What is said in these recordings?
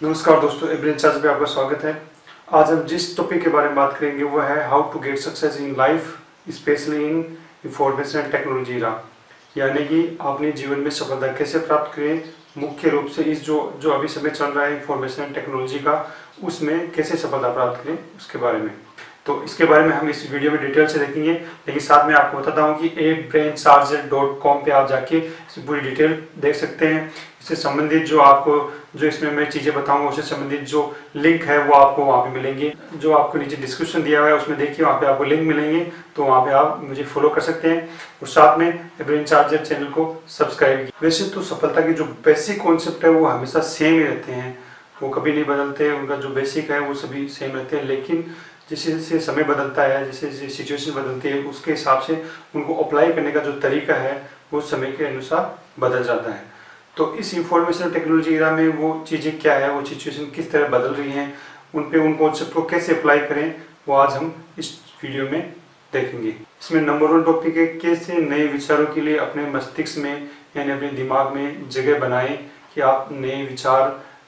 नमस्कार दोस्तों, every in charge में आपका स्वागत है। आज हम जिस टॉपिक के बारे में बात करेंगे वो है how to get success in life, specially in information and technology era। यानी कि अपने जीवन में सफलता कैसे प्राप्त करें, मुख्य रूप से इस जो अभी समय चल रहा है इंफॉर्मेशन एंड टेक्नोलॉजी का, उसमें कैसे सफलता प्राप्त करें उसके बारे में। तो इसके बारे में हम इस वीडियो में डिटेल से देखेंगे, लेकिन साथ में आपको बताता हूँ कि abraincharger.com पे आप जाके इसकी पूरी डिटेल देख सकते हैं। इससे संबंधित जो इसमें मैं चीज़ें बताऊंगा उससे संबंधित जो लिंक है वो आपको वहाँ पे मिलेंगे। जो आपको नीचे डिस्क्रिप्शन दिया हुआ है उसमें देखिए, वहाँ पे आपको लिंक मिलेंगे, तो वहाँ पे आप मुझे फॉलो कर सकते हैं और साथ में ब्रेन चार्जर चैनल को सब्सक्राइब कीजिए। वैसे तो सफलता के जो बेसिक कॉन्सेप्ट है वो हमेशा सेम ही रहते हैं, वो कभी नहीं बदलते। उनका जो बेसिक है वो सभी सेम रहते हैं, लेकिन जैसे जैसे समय बदलता है, जैसे जैसे सिचुएशन बदलती है, उसके हिसाब से उनको अप्लाई करने का जो तरीका है वो समय के अनुसार बदल जाता है। तो इस इंफॉर्मेशन टेक्नोलॉजी एरा में वो चीज़ें क्या है, वो सिचुएशन किस तरह बदल रही हैं, उन कॉन्सेप्ट को कैसे अप्लाई करें, वो आज हम इस वीडियो में देखेंगे। इसमें नंबर 1 टॉपिक है कैसे नए विचारों के लिए अपने मस्तिष्क में यानी अपने दिमाग में जगह बनाएं कि आप नए विचार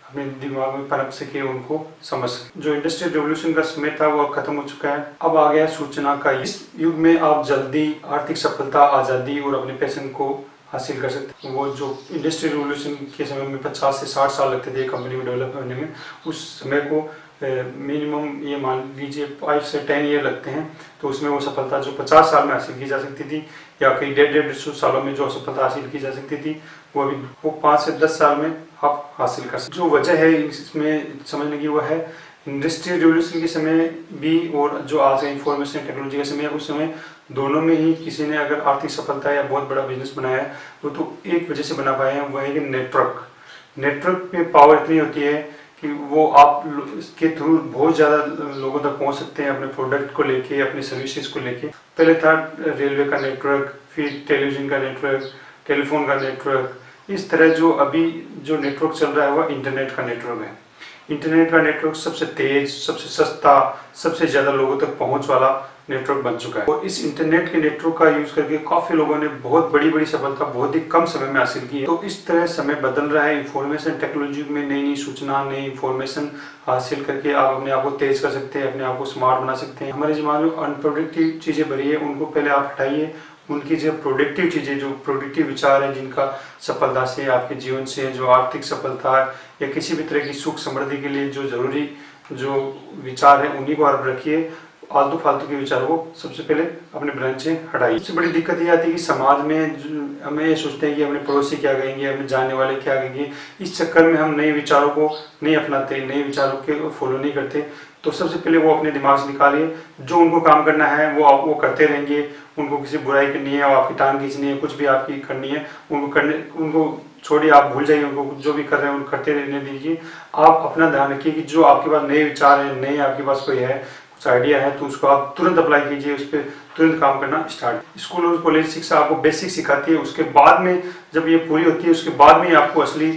अपने दिमाग में पनप सके, उनको समझ सके। जो इंडस्ट्रियल रेवोल्यूशन का समय था वो अब खत्म हो चुका है, अब आ गया सूचना का। इस युग में आप जल्दी आर्थिक सफलता, आज़ादी और अपने पैशन को हासिल कर सकते हैं। वो जो इंडस्ट्रियल रेवोल्यूशन के समय में 50 से 60 साल लगते थे कम्पनी में डेवलप होने में, उस समय को मिनिमम ये मान लीजिए 5 से 10 ईयर लगते हैं। तो उसमें वो सफलता जो 50 साल में हासिल की जा सकती थी या कई 150 सालों में जो सफलता हासिल की जा सकती थी, वो अभी वो 5 से 10 साल में आप हासिल कर सकते। जो वजह है इसमें समझने की वो है इंडस्ट्रियल रेवोल्यूशन के समय भी और जो आज का इंफॉर्मेशन टेक्नोलॉजी का समय है, उस समय दोनों में ही किसी ने अगर आर्थिक सफलता या बहुत बड़ा बिजनेस बनाया है वो तो एक वजह से बना पाए हैं, वो है कि नेटवर्क में पावर इतनी होती है कि वो आप इसके थ्रू बहुत ज़्यादा लोगों तक पहुंच सकते हैं अपने प्रोडक्ट को लेके, अपनी सर्विसेज को लेके। पहले था रेलवे का नेटवर्क, फिर टेलीविज़न का नेटवर्क, टेलीफोन का नेटवर्क। इस तरह जो अभी जो नेटवर्क चल रहा है वह इंटरनेट का नेटवर्क है। इंटरनेट का नेटवर्क सबसे तेज, सबसे सस्ता, सबसे ज़्यादा लोगों तक पहुंच वाला नेटवर्क बन चुका है। और इस इंटरनेट के नेटवर्क का यूज़ करके काफ़ी लोगों ने बहुत बड़ी सफलता बहुत ही कम समय में हासिल की है। तो इस तरह समय बदल रहा है, इंफॉर्मेशन टेक्नोलॉजी में नई नई सूचना, नई इंफॉर्मेशन हासिल करके आप अपने आप को तेज कर सकते हैं, अपने आप को स्मार्ट बना सकते हैं। हमारे दिमाग में अनप्रोडक्टिव चीज़ें भरी है, उनको पहले आप हटाइए। उनकी जो प्रोडक्टिव चीज़ें, जो प्रोडक्टिव विचार हैं, जिनका सफलता से, आपके जीवन से, जो आर्थिक सफलता या किसी भी तरह की सुख समृद्धि के लिए जो जरूरी जो विचार है, उन्हीं को आप रखिए। आलतू फालतू के विचारों को सबसे पहले अपने ब्रेन से हटाइए। सबसे बड़ी दिक्कत ये आती है कि समाज में हमें ये सोचते हैं कि अपने पड़ोसी क्या कहेंगे, अपने जानने वाले क्या कहेंगे। इस चक्कर में हम नए विचारों को नहीं अपनाते, नए विचारों के फॉलो नहीं करते। तो सबसे पहले वो अपने दिमाग से निकालिए, जो उनको काम करना है वो करते रहेंगे। उनको किसी बुराई करनी है और आपकी टांग खींचनी है, कुछ भी आपकी करनी है उनको छोड़िए, आप भूल जाइए उनको। जो भी कर रहे हैं उनको करते रहने दीजिए। आप अपना ध्यान रखिए कि जो आपके पास नए विचार हैं, नए आपके पास कोई है, कुछ आइडिया है, तो उसको आप तुरंत अप्लाई कीजिए, उस पर तुरंत काम करना स्टार्ट। स्कूल और कॉलेज शिक्षा आपको बेसिक सिखाती है, उसके बाद में जब ये पूरी होती है उसके बाद में आपको असली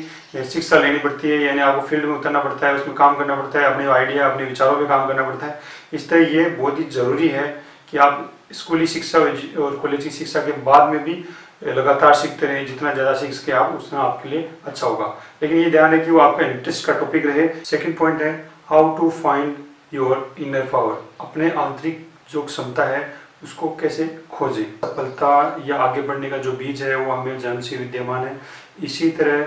शिक्षा लेनी पड़ती है, यानी आपको फील्ड में उतरना पड़ता है, उसमें काम करना पड़ता है, अपने आइडिया, अपने विचारों पे काम करना पड़ता है। इस तरह ये बहुत ही ज़रूरी है कि आप स्कूली शिक्षा और कॉलेज की शिक्षा के बाद में भी लगातार सीखते रहें। जितना ज़्यादा सीख सके आप, उतना आपके लिए अच्छा होगा। लेकिन ये ध्यान है कि वो आपका इंटरेस्ट का टॉपिक रहे। सेकेंड पॉइंट है how to find your inner power. अपने आंतरिक जो क्षमता है उसको कैसे खोजें। सफलता या आगे बढ़ने का जो बीज है वो हमें जन्म से विद्यमान है। इसी तरह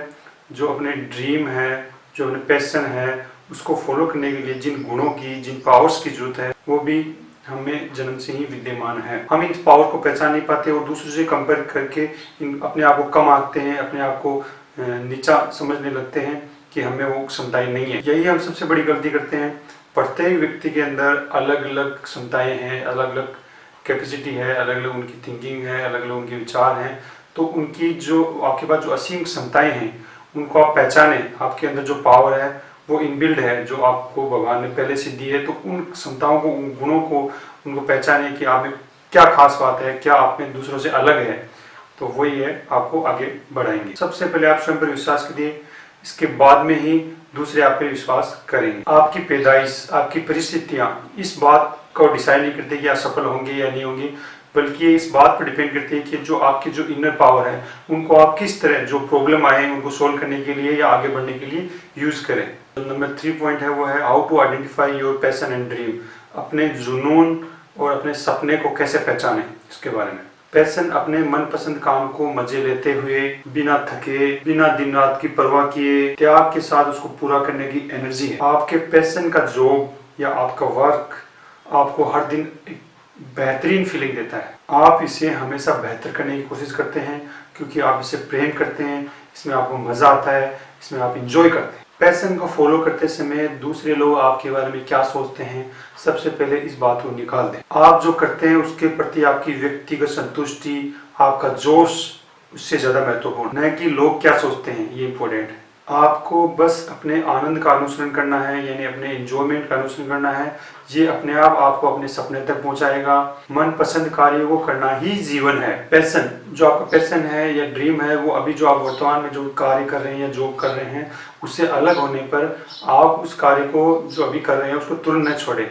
जो अपने ड्रीम है, जो अपने पैशन है, उसको फॉलो करने के लिए जिन गुणों की, जिन पावर्स की जरूरत है, वो भी हमें जन्म से ही विद्यमान है। हम इन पावर को पहचान नहीं पाते और दूसरों से कंपेयर करके अपने आप को कम आंकते हैं, अपने आप को नीचा समझने लगते हैं कि हमें वो क्षमताएं नहीं है। यही हम सबसे बड़ी गलती करते हैं। प्रत्येक व्यक्ति के अंदर अलग अलग क्षमताएं हैं, अलग अलग कैपेसिटी है, अलग अलग उनकी थिंकिंग है, अलग अलग उनके विचार हैं। तो उनकी जो आपके पास जो असीम क्षमताएं हैं उनको आप पहचानें। आपके अंदर जो पावर है वो इनबिल्ड है, जो आपको भगवान ने पहले से दी है। तो उन क्षमताओं को, उन गुणों को, उनको पहचानें कि आप में क्या खास बात है, क्या आप में दूसरों से अलग है। तो वही है, आपको आगे बढ़ाएंगे। सबसे पहले आप स्वयं पर विश्वास करिए, इसके बाद में ही दूसरे आप पर विश्वास करेंगे। आपकी पैदाइश, आपकी परिस्थितियां इस बात को डिसाइड नहीं करते कि आप सफल होंगे या नहीं होंगे, बल्कि ये इस बात पर डिपेंड करती है कि जो आपकी जो इनर पावर है उनको आप किस तरह, जो प्रॉब्लम आए उनको सोल्व करने के लिए या आगे बढ़ने के लिए यूज करें। नंबर 3 पॉइंट है वो है how to identify your passion and dream. अपने जुनून और अपने सपने को कैसे पहचानें, इसके बारे में। पैशन अपने मनपसंद काम को मजे लेते हुए, बिना थके, बिना दिन रात की परवाह किए, त्याग के साथ उसको पूरा करने की एनर्जी है। आपके पैशन का जॉब या आपका वर्क आपको हर दिन एक बेहतरीन फीलिंग देता है। आप इसे हमेशा बेहतर करने की कोशिश करते हैं क्योंकि आप इसे प्रेम करते हैं, इसमें आपको मजा आता है, इसमें आप इंजॉय करते हैं। पैशन को फॉलो करते समय दूसरे लोग आपके बारे में क्या सोचते हैं, सबसे पहले इस बात को निकाल दें। आप जो करते हैं उसके प्रति आपकी व्यक्तिगत संतुष्टि, आपका जोश उससे ज्यादा महत्वपूर्ण है कि लोग क्या सोचते हैं, ये इंपॉर्टेंट है। आपको बस अपने आनंद का अनुसरण करना है, यानी अपने एंजॉयमेंट का अनुसरण करना है। ये अपने आप आपको अपने सपने तक पहुंचाएगा। मनपसंद कार्यों को करना ही जीवन है। पैशन, जो आपका पैशन है या ड्रीम है, वो अभी जो आप वर्तमान में जो कार्य कर रहे हैं या जॉब कर रहे हैं उससे अलग होने पर आप उस कार्य को जो अभी कर रहे हैं उसको तुरंत न छोड़ें,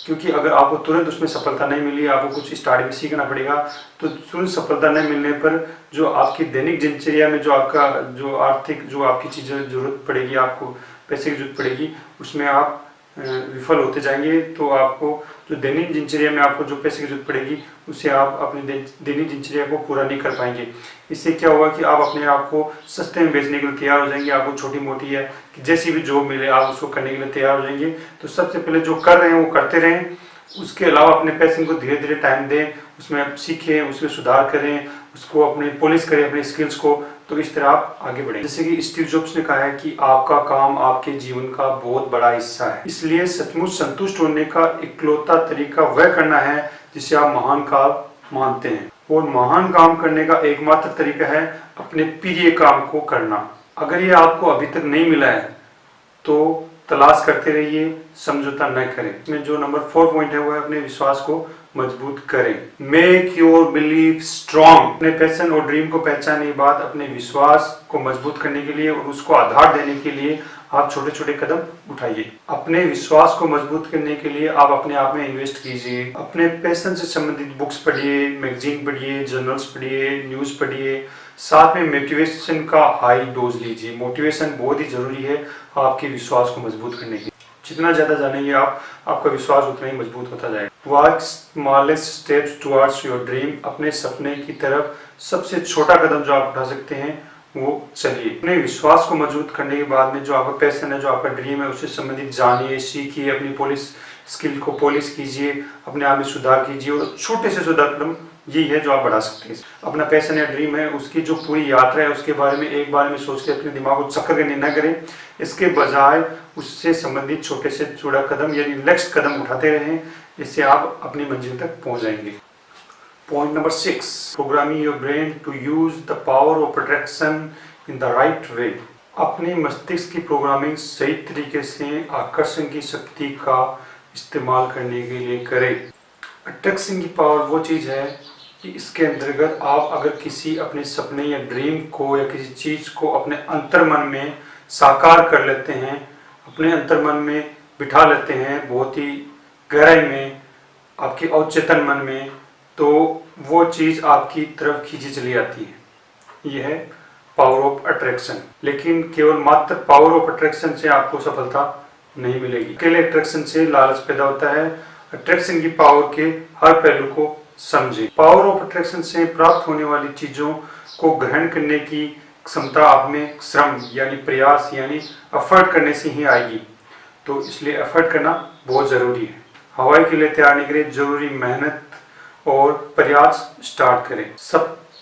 क्योंकि अगर आपको तुरंत उसमें सफलता नहीं मिली, आपको कुछ स्टार्टिंग में सीखना पड़ेगा। तो तुरंत सफलता नहीं मिलने पर जो आपकी दैनिक दिनचर्या में जो आपका जो आर्थिक जो आपकी चीज़ें जरूरत पड़ेगी, आपको पैसे की जरूरत पड़ेगी, उसमें आप विफल होते जाएंगे। तो आपको जो दैनिक दिनचर्या में आपको जो पैसे की जरूरत पड़ेगी उससे आप अपनी दैनिक दिनचर्या को पूरा नहीं कर पाएंगे। इससे क्या होगा कि आप अपने आप को सस्ते में बेचने के लिए तैयार हो जाएंगे। आपको छोटी मोटी या जैसी भी जॉब मिले आप उसको करने के लिए तैयार हो जाएंगे। तो सबसे पहले जो कर रहे हैं वो करते रहें, उसके अलावा अपने पैशन को धीरे धीरे टाइम दें, उसमें आप सीखें, उसमें सुधार करें, उसको अपने पॉलिश करें अपने स्किल्स को। तो इस तरह आप आगे बढ़ें। जैसे कि स्टीव जॉब्स ने कहा है कि आपका काम आपके जीवन का बहुत बड़ा हिस्सा है, इसलिए सचमुच संतुष्ट होने का इकलौता तरीका वह करना है जिसे आप महान काम मानते हैं। और महान काम करने का एकमात्र तरीका है अपने प्रिय काम को करना। अगर ये आपको अभी तक नहीं मिला है तो तलाश करते रहिए, समझौता न करें। इसमें जो नंबर 4 पॉइंट है वो है अपने विश्वास को मजबूत करें। Make your belief strong. अपने पैशन और ड्रीम को पहचानने के बाद अपने विश्वास को मजबूत करने के लिए और उसको आधार देने के लिए आप छोटे छोटे कदम उठाइए। अपने विश्वास को मजबूत करने के लिए आप अपने आप में इन्वेस्ट कीजिए। अपने पैशन से संबंधित बुक्स पढ़िए, मैगजीन पढ़िए, जर्नल्स पढ़िए, न्यूज़ पढ़िए। साथ में मोटिवेशन का हाई डोज लीजिए। मोटिवेशन बहुत ही जरूरी है आपके विश्वास को मजबूत करने के लिए। जितना ज़्यादा जानेंगे आप, आपका विश्वास उतना ही मजबूत होता जाएगा। Walk smallest steps towards your dream. अपने सपने की तरफ सबसे छोटा कदम जो आप उठा सकते हैं वो चलिए। अपने विश्वास को मजबूत करने के बाद में जो आपका पैशन है, जो आपका ड्रीम है, उससे संबंधित जानिए, सीखिए, अपनी पॉलिश स्किल को पॉलिश कीजिए, अपने आप में सुधार कीजिए। और छोटे से सुधार कदम यही है जो आप बढ़ा सकते हैं। अपना पैशन या ड्रीम है उसकी जो पूरी यात्रा है उसके बारे में एक बार में सोच के अपने दिमाग को चक्कर करने न करें। इसके बजाय उससे संबंधित छोटे से छोटा कदम यानी नेक्स्ट कदम उठाते रहें। इससे आप अपनी मंजिल तक पहुंच जाएंगे। Point number 6, programming your brain to use the power of attraction in the right way. अपने मस्तिष्क की प्रोग्रामिंग सही तरीके से आकर्षण की शक्ति का इस्तेमाल करने के लिए करें। अट्रैक्शन की पावर वो चीज़ है कि इसके अंतर्गत आप अगर किसी अपने सपने या ड्रीम को या किसी चीज़ को अपने अंतर्मन में साकार कर लेते हैं, अपने अंतर्मन में बिठा लेते हैं, बहुत ही गहराई में, आपके अवचेतन मन में, तो वो चीज़ आपकी तरफ खींची चली आती है। यह है पावर ऑफ अट्रैक्शन। लेकिन केवल मात्र पावर ऑफ अट्रैक्शन से आपको सफलता नहीं मिलेगी। अकेले अट्रैक्शन से लालच पैदा होता है। अट्रैक्शन की पावर के हर पहलू को समझें। पावर ऑफ अट्रैक्शन से प्राप्त होने वाली चीज़ों को ग्रहण करने की क्षमता आप में श्रम यानी प्रयास यानी एफर्ट करने से ही आएगी। तो इसलिए एफर्ट करना बहुत ज़रूरी है। हवाई के लिए तैयार होने के लिए जरूरी मेहनत और प्रयास स्टार्ट करें।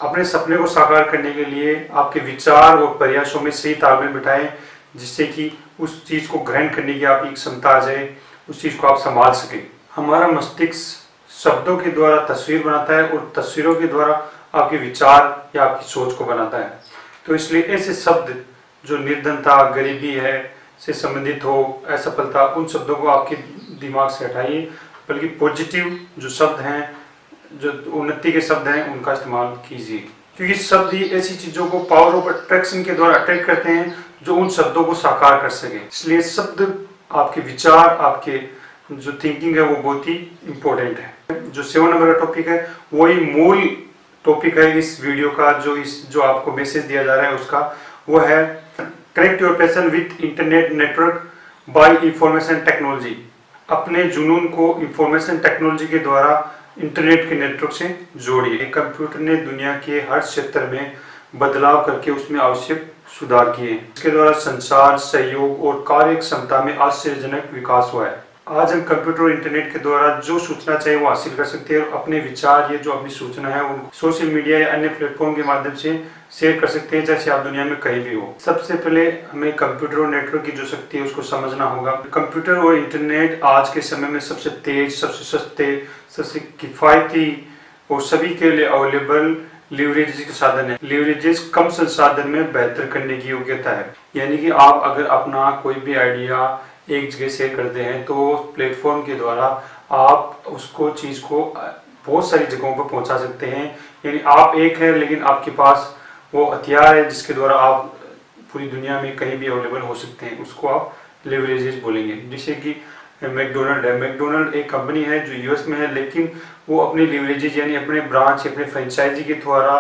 अपने सपने को साकार करने के लिए आपके विचार और प्रयासों में सही तालमेल बिठाएं, जिससे कि उस चीज़ को ग्रहण करने की आपकी क्षमता आ जाए, उस चीज़ को आप संभाल सकें। हमारा मस्तिष्क शब्दों के द्वारा तस्वीर बनाता है और तस्वीरों के द्वारा आपके विचार या आपकी सोच को बनाता है। तो इसलिए ऐसे शब्द जो निर्धनता, गरीबी है से संबंधित हो, असफलता, उन शब्दों को आपके दिमाग से हटाइए, बल्कि पॉजिटिव जो शब्द हैं, जो उन्नति के शब्द हैं, उनका इस्तेमाल कीजिए। क्योंकि शब्द ही ऐसी चीज़ों को पावर ऑफ अट्रैक्शन के द्वारा अट्रैक्ट करते हैं जो उन शब्दों को साकार कर सके। इसलिए शब्द, आपके विचार, आपके जो थिंकिंग है वो बहुत ही इम्पोर्टेंट है। जो 7 नंबर का टॉपिक है वही मूल टॉपिक है इस वीडियो का, जो आपको मैसेज दिया जा रहा है उसका, वो है connect your passion with internet network by information technology. अपने जुनून को इंफॉर्मेशन टेक्नोलॉजी के द्वारा इंटरनेट के नेटवर्क से जोड़िए। कंप्यूटर ने दुनिया के हर क्षेत्र में बदलाव करके उसमें आवश्यक सुधार किए। इसके द्वारा संचार, सहयोग और कार्य क्षमता में आश्चर्यजनक विकास हुआ है। आज हम कंप्यूटर और इंटरनेट के द्वारा जो सूचना चाहिए वो हासिल कर सकते हैं और अपने विचार, ये जो अपनी सूचना है उनको सोशल मीडिया या अन्य प्लेटफॉर्म के माध्यम से शेयर कर सकते हैं, जैसे आप दुनिया में कहीं भी हो। सबसे पहले हमें कंप्यूटर और नेटवर्क की जो शक्ति है उसको समझना होगा। कंप्यूटर और इंटरनेट आज के समय में सबसे तेज, सबसे सस्ते, सबसे किफायती और सभी के लिए अवेलेबल लीवरेज के साधन है। लीवरेजेस कम संसाधन में बेहतर करने की योग्यता है। यानी कि आप अगर अपना कोई भी आइडिया एक जगह शेयर करते हैं तो प्लेटफॉर्म के द्वारा आप उसको चीज़ को बहुत सारी जगहों पर पहुंचा सकते हैं। यानी आप एक है लेकिन आपके पास वो हथियार है जिसके द्वारा आप पूरी दुनिया में कहीं भी अवेलेबल हो सकते हैं, उसको आप लेवरेजेस बोलेंगे। जैसे कि मैकडोनल्ड है। मैकडोनल्ड एक कंपनी है जो यूएस में है, लेकिन वो अपने लीवरेजेस यानी अपने ब्रांच, अपने फ्रेंचाइजी के द्वारा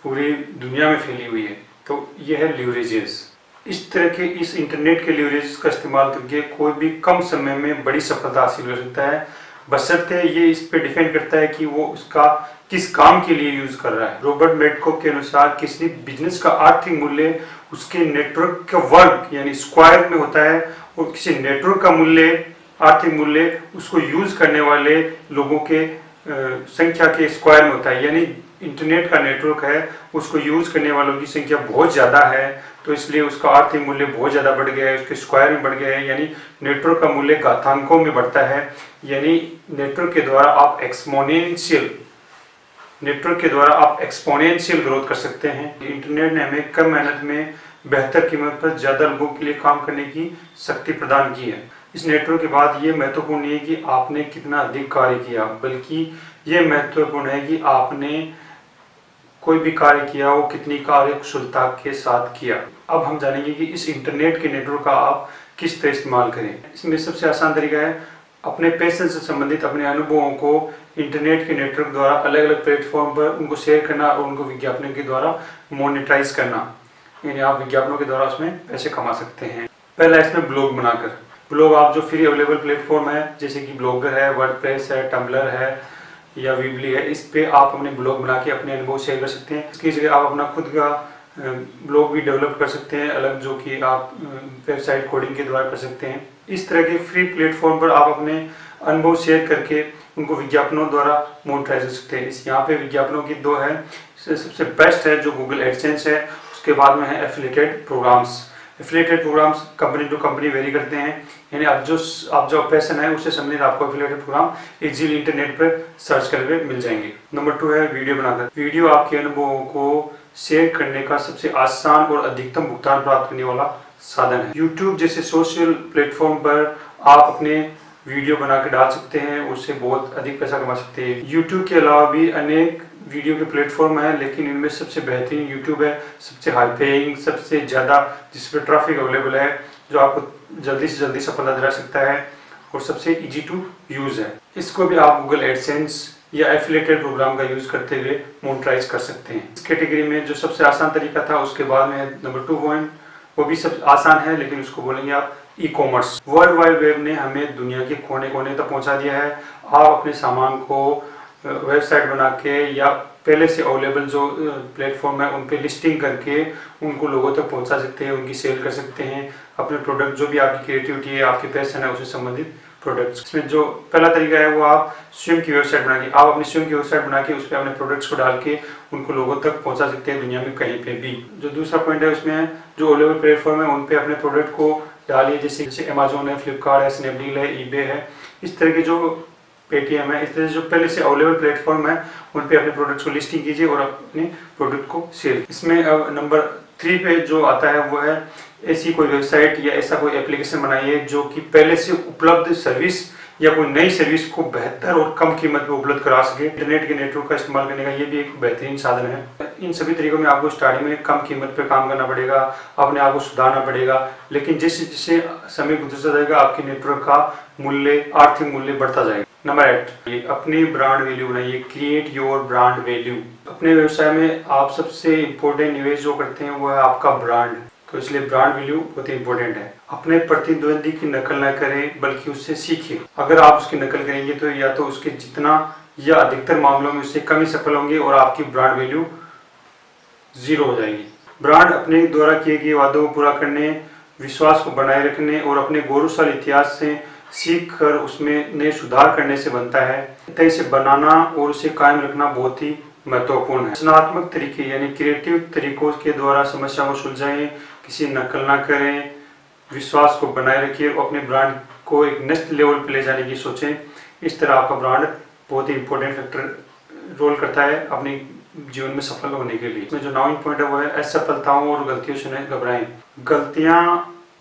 पूरी दुनिया में फैली हुई है। तो ये है लीवरेजेस। इस तरह के इस इंटरनेट के लीवरेजेस का इस्तेमाल करके कोई भी कम समय में बड़ी सफलता हासिल कर सकता है, बशर्ते ये इस पे डिपेंड करता है कि वो उसका किस काम के लिए यूज कर रहा है। रॉबर्ट मेडको के अनुसार किसी बिजनेस का आर्थिक मूल्य उसके नेटवर्क का वर्ग यानी स्क्वायर में होता है और किसी नेटवर्क का मूल्य, आर्थिक मूल्य उसको यूज करने वाले लोगों के संख्या के स्क्वायर में होता है। यानी इंटरनेट का नेटवर्क है, उसको यूज करने वालों की संख्या बहुत ज़्यादा है तो इसलिए उसका आर्थिक मूल्य बहुत ज़्यादा बढ़ गया है, उसके स्क्वायर में बढ़ गया है। यानी नेटवर्क का मूल्य घातांकों में बढ़ता है। यानी नेटवर्क के द्वारा आप एक्सपोनेंशियल ग्रोथ कर सकते हैं। इंटरनेट ने हमें कम मेहनत में बेहतर कीमत पर ज़्यादा लोगों के लिए काम करने की शक्ति प्रदान की है। इस नेटवर्क के बाद ये महत्वपूर्ण नहीं है कि आपने कितना अधिक कार्य किया, बल्कि ये महत्वपूर्ण है कि आपने कोई भी कार्य किया वो कितनी कार्यकुशलता के साथ किया। अब हम जानेंगे कि इस इंटरनेट के नेटवर्क का आप किस तरह इस्तेमाल करें। इसमें सबसे आसान तरीका है अपने पैशन से संबंधित अपने अनुभवों को इंटरनेट के नेटवर्क द्वारा अलग अलग प्लेटफॉर्म पर उनको शेयर करना और उनको विज्ञापनों के द्वारा मोनेटाइज करना। यानी आप विज्ञापनों के द्वारा उसमें पैसे कमा सकते हैं। पहला इसमें ब्लॉग बनाकर। ब्लॉग आप जो फ्री अवेलेबल प्लेटफॉर्म है जैसे कि ब्लॉगर है, वर्डप्रेस है, टम्बलर है या वीबली है, इस पे आप अपने ब्लॉग बना के अपने अनुभव शेयर कर सकते हैं। इसकी जगह आप अपना खुद का ब्लॉग भी डेवलप कर सकते हैं अलग, जो कि आप वेबसाइट कोडिंग के द्वारा कर सकते हैं। इस तरह के फ्री प्लेटफॉर्म पर आप अपने अनुभव शेयर करके उनको विज्ञापनों द्वारा मोनेटाइज कर सकते हैं। इस यहाँ पे विज्ञापनों की दो है, सबसे बेस्ट है जो गूगल एडसेंस है, उसके बाद में है affiliated programs. Affiliated programs company to company vary करते हैं। यानी आप जो पैशन है उससे संबंधित आपको एफिलिएटेड प्रोग्राम इजीली इंटरनेट पर सर्च करके मिल जाएंगे। नंबर 2 है वीडियो बनाकर। वीडियो आपके अनुभवों को शेयर करने का सबसे आसान और अधिकतम भुगतान प्राप्त करने वाला साधन है। यूट्यूब जैसे सोशल प्लेटफॉर्म पर आप अपने वीडियो बना के डाल सकते हैं, उससे बहुत अधिक पैसा कमा सकते हैं। यूट्यूब के अलावा भी अनेक वीडियो के प्लेटफॉर्म है, लेकिन इनमें सबसे बेहतरीन यूट्यूब है, सबसे हाई पेइंग, सबसे ज़्यादा जिस पर ट्रैफिक अवेलेबल है, जो आपको जल्दी से जल्दी सफलता दिला सकता है और सबसे इजी टू यूज़ है। इसको भी आप गूगल एडसेंस या एफिलिएटेड प्रोग्राम का यूज़ करते हुए मोनेटाइज कर सकते हैं। इस कैटेगरी में जो सबसे आसान तरीका था उसके बाद में नंबर 2 पॉइंट, वो भी सब आसान है लेकिन उसको बोलेंगे आप e commerce. World wide web ने हमें दुनिया के कोने कोने तक पहुंचा दिया है। आप अपने सामान को वेबसाइट बना के या पहले से अवेलेबल जो प्लेटफॉर्म है उन पे लिस्टिंग करके उनको लोगों तक पहुंचा सकते हैं, उनकी सेल कर सकते हैं। अपने प्रोडक्ट जो भी आपकी क्रिएटिविटी है, आपके पैशन है, उससे संबंधित प्रोडक्ट्स। इसमें जो पहला तरीका है वो आप स्वयं की वेबसाइट बना के, आप अपनी स्वयं की वेबसाइट बना के उस पर अपने प्रोडक्ट्स को डाल के उनको लोगों तक पहुंचा सकते हैं दुनिया में कहीं पे भी। जो दूसरा पॉइंट है उसमें जो अवेलेबल प्लेटफॉर्म है उन पे अपने प्रोडक्ट को डालिए, जैसे अमेजोन है, फ्लिपकार्ट है, स्नैपडील है, ईबे है, इस तरह के जो पेटीएम है, इस तरह से जो पहले से अवेलेबल प्लेटफॉर्म है उन पे अपने प्रोडक्ट्स को लिस्टिंग कीजिए और अपने प्रोडक्ट को सेल। इसमें नंबर 3 पे जो आता है वो है ऐसी कोई वेबसाइट या ऐसा कोई एप्लीकेशन बनाइए जो कि पहले से उपलब्ध सर्विस या कोई नई सर्विस को बेहतर और कम कीमत पे उपलब्ध करा सके। इंटरनेट के नेटवर्क का इस्तेमाल करने का ये भी एक बेहतरीन साधन है। इन सभी तरीकों में आपको स्टार्टिंग में कम कीमत पे काम करना पड़ेगा, अपने आप को सुधारना पड़ेगा, लेकिन जैसे जैसे समय गुजरता जाएगा आपके नेटवर्क का मूल्य, आर्थिक मूल्य बढ़ता जाएगा। नंबर 8, अपनी ब्रांड वैल्यू बनाइए। Create your brand value. अपने व्यवसाय में आप सबसे इम्पोर्टेंट निवेश जो करते हैं वो है आपका ब्रांड। तो इसलिए ब्रांड वैल्यू बहुत ही इंपॉर्टेंट है। अपने प्रतिद्वंदी की नकल ना करें बल्कि उससे सीखें। अगर आप उसकी नकल करेंगे तो या तो उसके जितना या अधिकतर मामलों में उससे कम ही सफल होंगे और आपकी ब्रांड वैल्यू जीरो हो जाएगी। ब्रांड अपने द्वारा किए गए वादों को पूरा करने, विश्वास को बनाए रखने और अपने गौरवशाली इतिहास से सीख कर उसमें नए सुधार करने से बनता है। तय इसे बनाना और उसे कायम रखना बहुत ही महत्वपूर्ण है। रचनात्मक तरीके यानी क्रिएटिव तरीकों के द्वारा समस्या को सुलझाएं, किसी नकल ना करें, विश्वास को बनाए रखिए और अपने ब्रांड को एक नेक्स्ट लेवल पर ले जाने की सोचें। इस तरह आपका ब्रांड बहुत ही इंपॉर्टेंट फैक्टर रोल करता है अपनी जीवन में सफल होने के लिए। इसमें जो 9 पॉइंट है वो है असफलताओं और गलतियों से न घबराएं। गलतियां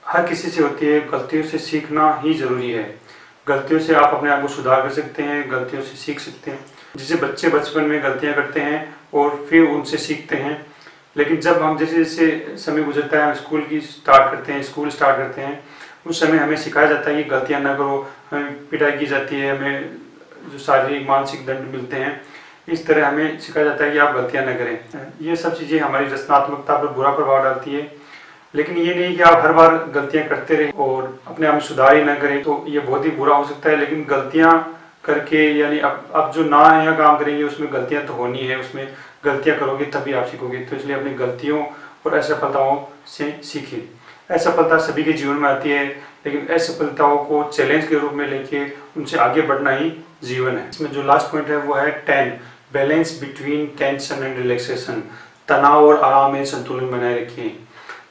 हर किसी से होती है, गलतियों से सीखना ही जरूरी है। गलतियों से आप अपने आप को सुधार कर सकते हैं, गलतियों से सीख सकते हैं। जैसे बच्चे बचपन में गलतियां करते हैं और फिर उनसे सीखते हैं, लेकिन जब हम जैसे जैसे समय गुजरता है, हम स्कूल स्टार्ट करते हैं, उस समय हमें सिखाया जाता है कि गलतियां ना करो, हमें पिटाई की जाती है, हमें जो शारीरिक मानसिक दंड मिलते हैं, इस तरह हमें सिखाया जाता है कि आप गलतियां न करें। ये सब चीज़ें हमारी रचनात्मकता पर बुरा प्रभाव डालती है। लेकिन ये नहीं कि आप हर बार गलतियां करते रहें और अपने आप में सुधार ही न करें, तो ये बहुत ही बुरा हो सकता है। लेकिन गलतियां करके यानी अब जो ना नया काम करेंगे उसमें गलतियां तो होनी है, उसमें गलतियां करोगे तभी आप सीखोगे। तो इसलिए अपनी गलतियों और असफलताओं से सीखें। असफलता सभी के जीवन में आती है, लेकिन असफलताओं को चैलेंज के रूप में लेके उनसे आगे बढ़ना ही जीवन है। इसमें जो लास्ट पॉइंट है वो है 10, balance between tension and relaxation. तनाव और आराम में संतुलन बनाए रखें।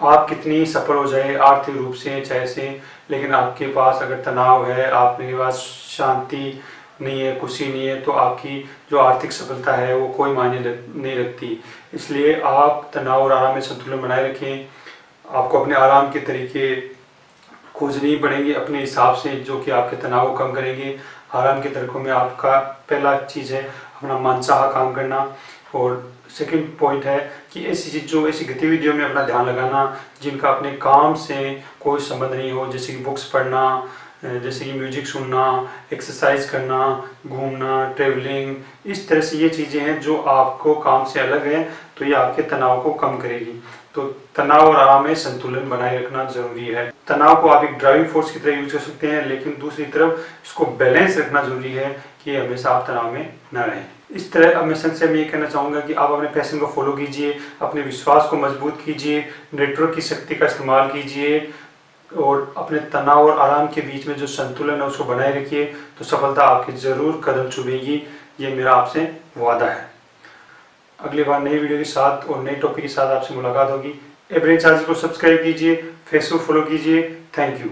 आप कितनी सफल हो जाए आर्थिक रूप से चाहे से, लेकिन आपके पास अगर तनाव है, आपके पास शांति नहीं है, खुशी नहीं है, तो आपकी जो आर्थिक सफलता है वो कोई मायने नहीं रखती। इसलिए आप तनाव और आराम में संतुलन बनाए रखें। आपको अपने आराम के तरीके खोजने पड़ेंगे अपने हिसाब से, जो कि आपके तनाव को कम करेंगे। आराम के तरीकों में आपका पहला चीज़ है अपना मनचाहा काम करना, और सेकंड पॉइंट है कि ऐसी गतिविधियों में अपना ध्यान लगाना जिनका अपने काम से कोई संबंध नहीं हो, जैसे कि बुक्स पढ़ना, जैसे कि म्यूजिक सुनना, एक्सरसाइज करना, घूमना, ट्रेवलिंग। इस तरह से ये चीज़ें हैं जो आपको काम से अलग है, तो ये आपके तनाव को कम करेगी। तो तनाव और आराम में संतुलन बनाए रखना जरूरी है। तनाव को आप एक ड्राइविंग फोर्स की तरह यूज कर सकते हैं, लेकिन दूसरी तरफ इसको बैलेंस रखना जरूरी है कि हमेशा आप तनाव में न रहें। इस तरह अब मैं संक्षेप में ये कहना चाहूँगा कि आप अपने पैशन को फॉलो कीजिए, अपने विश्वास को मजबूत कीजिए, नेटवर्क की शक्ति का इस्तेमाल कीजिए और अपने तनाव और आराम के बीच में जो संतुलन है उसको बनाए रखिए, तो सफलता आपके जरूर कदम चूमेगी। ये मेरा आपसे वादा है। अगली बार नई वीडियो के साथ और नए टॉपिक के साथ आपसे मुलाकात होगी। एवरेज चार्ज को सब्सक्राइब कीजिए, फेसबुक फॉलो कीजिए। Thank you.